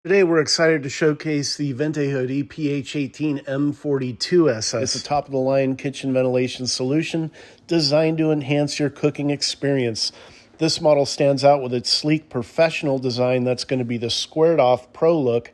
Today we're excited to showcase the Vent-A-Hood EPH18M42SS. It's a top-of-the-line kitchen ventilation solution designed to enhance your cooking experience. This model stands out with its sleek professional design that's going to be the squared-off pro look,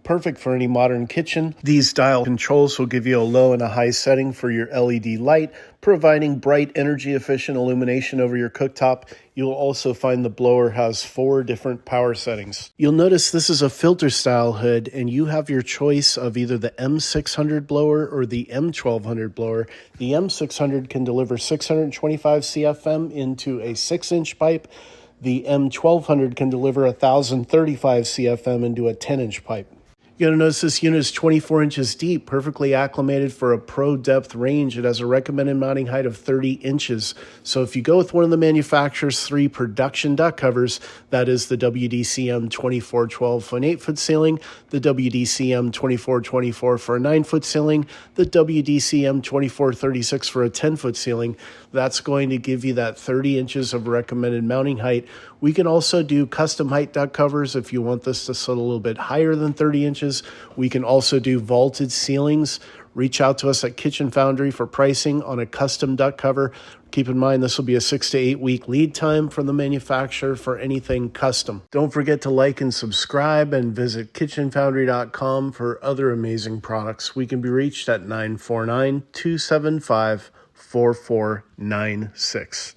perfect for any modern kitchen. These dial controls will give you a low and a high setting for your LED light, providing bright, energy-efficient illumination over your cooktop. You'll also find the blower has 4 different power settings. You'll notice this is a filter-style hood, and you have your choice of either the M600 blower or the M1200 blower. The M600 can deliver 625 CFM into a 6-inch pipe. The M1200 can deliver 1,035 CFM into a 10-inch pipe. You're going to notice this unit is 24 inches deep, perfectly acclimated for a pro depth range. It has a recommended mounting height of 30 inches. So if you go with one of the manufacturer's 3 production duct covers, that is the WDCM 2412 for an 8-foot ceiling, the WDCM 2424 for a 9-foot ceiling, the WDCM 2436 for a 10-foot ceiling, that's going to give you that 30 inches of recommended mounting height. We can also do custom height duct covers if you want this to sit a little bit higher than 30 inches. We can also do vaulted ceilings. Reach out to us at Kitchen Foundry for pricing on a custom duct cover. Keep in mind this will be a 6 to 8 week lead time from the manufacturer for anything custom. Don't forget to like and subscribe and visit kitchenfoundry.com for other amazing products. We can be reached at 949-275-4496.